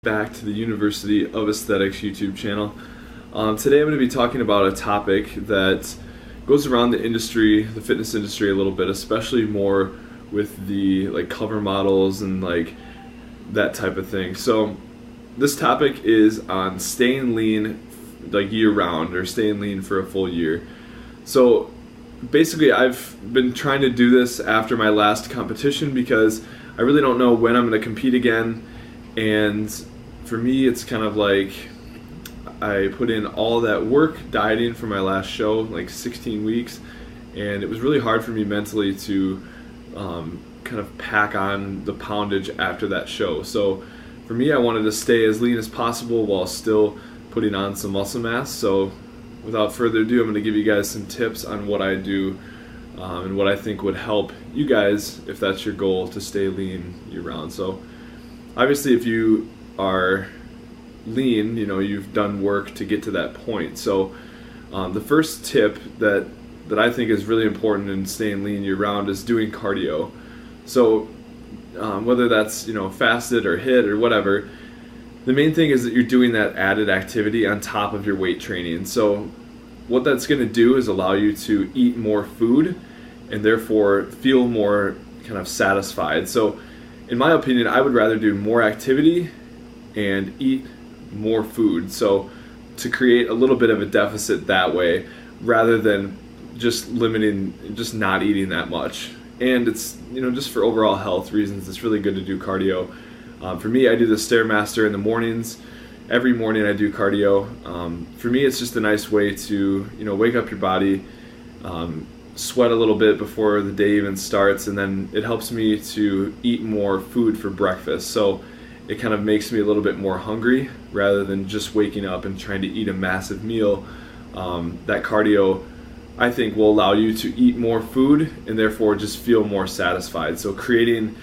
Back to the University of Aesthetics YouTube channel. Today I'm going to be talking about a topic that goes around the industry, the fitness industry a little bit, especially more with the cover models and that type of thing. So this topic is on staying lean year round, or staying lean for a full year. So basically I've been trying to do this after my last competition because I really don't know when I'm going to compete again. And for me, it's kind of like I put in all that work dieting for my last show, 16 weeks, and it was really hard for me mentally to kind of pack on the poundage after that show. So for me, I wanted to stay as lean as possible while still putting on some muscle mass. So without further ado, I'm going to give you guys some tips on what I do and what I think would help you guys if that's your goal, to stay lean year round. So obviously, if you are lean, you've done work to get to that point. So the first tip that I think is really important in staying lean year round is doing cardio. So whether that's fasted or HIIT or whatever, the main thing is that you're doing that added activity on top of your weight training. So what that's going to do is allow you to eat more food and therefore feel more kind of satisfied. So in my opinion, I would rather do more activity and eat more food, so to create a little bit of a deficit that way, rather than just not eating that much. And it's just for overall health reasons, it's really good to do cardio. For me, I do the Stairmaster in the mornings. Every morning I do cardio. For me, it's just a nice way to wake up your body, sweat a little bit before the day even starts, and then it helps me to eat more food for breakfast. So it kind of makes me a little bit more hungry rather than just waking up and trying to eat a massive meal. That cardio, I think, will allow you to eat more food and therefore just feel more satisfied. So creating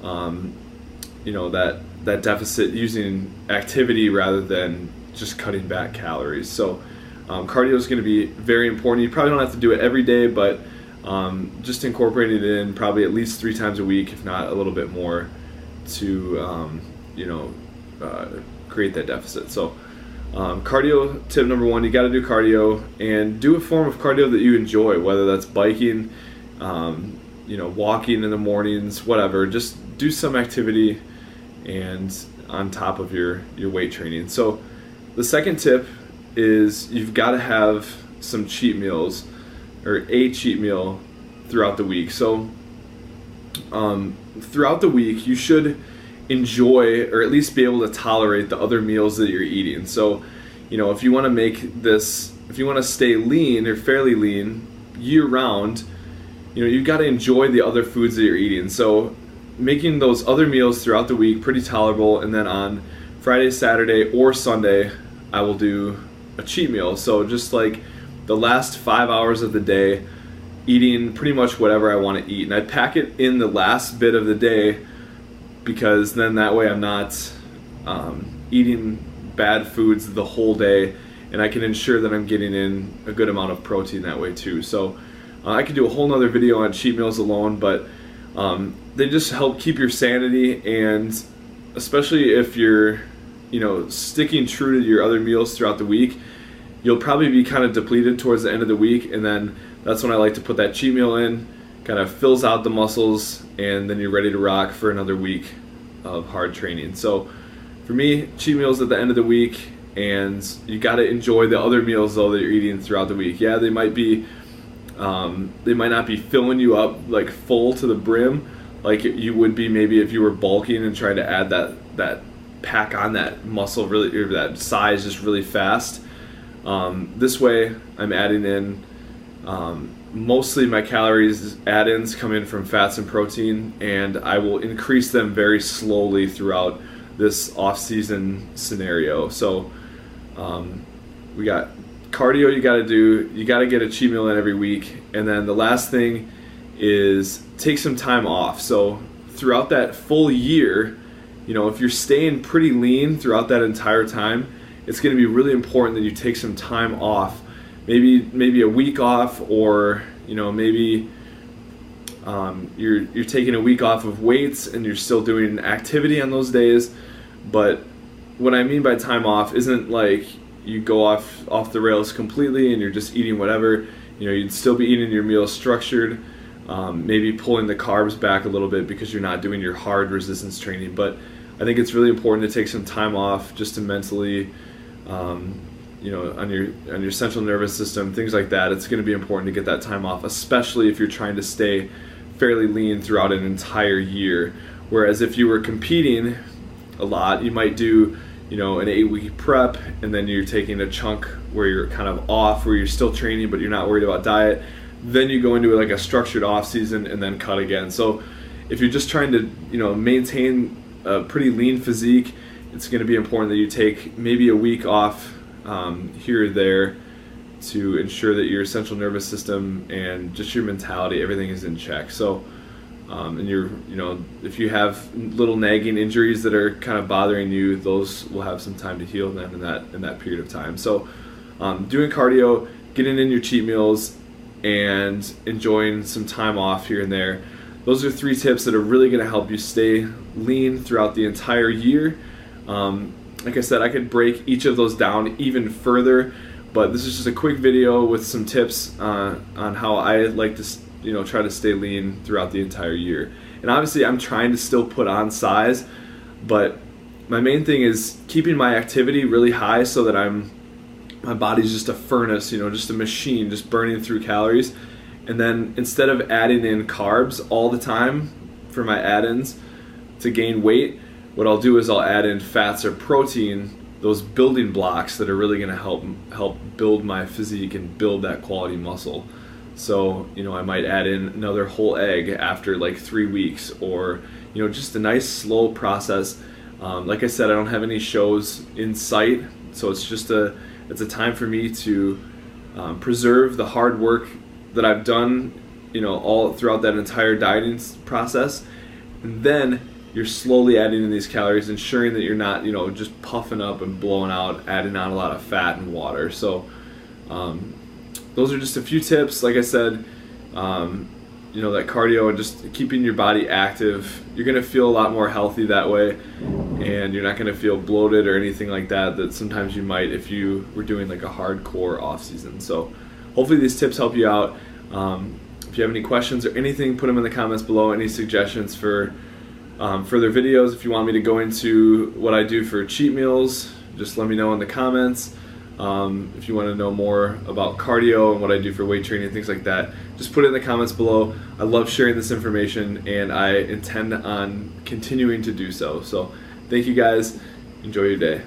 that deficit using activity rather than just cutting back calories. So cardio is going to be very important. You probably don't have to do it every day, but just incorporating it in probably at least 3 times a week, if not a little bit more, to create that deficit. So cardio tip number 1, you got to do cardio, and do a form of cardio that you enjoy, whether that's biking, walking in the mornings, whatever. Just do some activity and on top of your weight training. So the second tip is you've got to have some cheat meals, or a cheat meal throughout the week. So throughout the week you should enjoy, or at least be able to tolerate, the other meals that you're eating. So if you want to stay lean or fairly lean year round, you've got to enjoy the other foods that you're eating. So making those other meals throughout the week pretty tolerable, and then on Friday, Saturday, or Sunday I will do a cheat meal. So just the last 5 hours of the day, eating pretty much whatever I want to eat, and I pack it in the last bit of the day, because then that way I'm not eating bad foods the whole day, and I can ensure that I'm getting in a good amount of protein that way too. So I could do a whole nother video on cheat meals alone, but they just help keep your sanity, and especially if you're sticking true to your other meals throughout the week, you'll probably be kind of depleted towards the end of the week, and then that's when I like to put that cheat meal in. Kind of fills out the muscles, and then you're ready to rock for another week of hard training. So for me, cheat meals at the end of the week, and you got to enjoy the other meals though that you're eating throughout the week. Yeah, they might not be filling you up full to the brim like you would be maybe if you were bulking and trying to add that pack on that muscle really, or that size, just really fast. This way I'm adding in mostly my calories add-ins come in from fats and protein, and I will increase them very slowly throughout this off-season scenario. So we got cardio you got to do, you got to get a cheat meal in every week, and then the last thing is take some time off. So throughout that full year, if you're staying pretty lean throughout that entire time, it's going to be really important that you take some time off. Maybe a week off, or maybe you're taking a week off of weights and you're still doing activity on those days, but what I mean by time off isn't like you go off the rails completely and you're just eating whatever. You know, you'd still be eating your meals structured, maybe pulling the carbs back a little bit because you're not doing your hard resistance training. But I think it's really important to take some time off just to mentally, you know, on your central nervous system, things like that. It's going to be important to get that time off, especially if you're trying to stay fairly lean throughout an entire year. Whereas if you were competing a lot, you might do, you know, an 8-week prep, and then you're taking a chunk where you're kind of off, where you're still training but you're not worried about diet. Then you go into like a structured off season and then cut again. So if you're just trying to, you know, maintain a pretty lean physique, it's going to be important that you take maybe a week off here or there to ensure that your central nervous system and just your mentality, everything is in check. So and you're, you know, if you have little nagging injuries that are kind of bothering you, those will have some time to heal then in that period of time. So doing cardio, getting in your cheat meals, and enjoying some time off here and there. Those are 3 tips that are really going to help you stay lean throughout the entire year. Like I said, I could break each of those down even further, but this is just a quick video with some tips on how I like to, you know, try to stay lean throughout the entire year. And obviously I'm trying to still put on size, but my main thing is keeping my activity really high so that my body's just a furnace, you know, just a machine, just burning through calories. And then instead of adding in carbs all the time for my add-ins to gain weight, what I'll do is I'll add in fats or protein, those building blocks that are really going to help build my physique and build that quality muscle. So, you know, I might add in another whole egg after like 3 weeks, or, you know, just a nice slow process. Like I said, I don't have any shows in sight, so it's a time for me to preserve the hard work that I've done, you know, all throughout that entire dieting process. And then you're slowly adding in these calories, ensuring that you're not, you know, just puffing up and blowing out, adding on a lot of fat and water. So those are just a few tips. Like I said, you know, that cardio and just keeping your body active, you're going to feel a lot more healthy that way, and you're not going to feel bloated or anything like that sometimes you might if you were doing like a hardcore off season. So hopefully these tips help you out. If you have any questions or anything, put them in the comments below. Any suggestions for further videos, if you want me to go into what I do for cheat meals, just let me know in the comments. If you want to know more about cardio and what I do for weight training, things like that, just put it in the comments below. I love sharing this information, and I intend on continuing to do so. So thank you guys. Enjoy your day.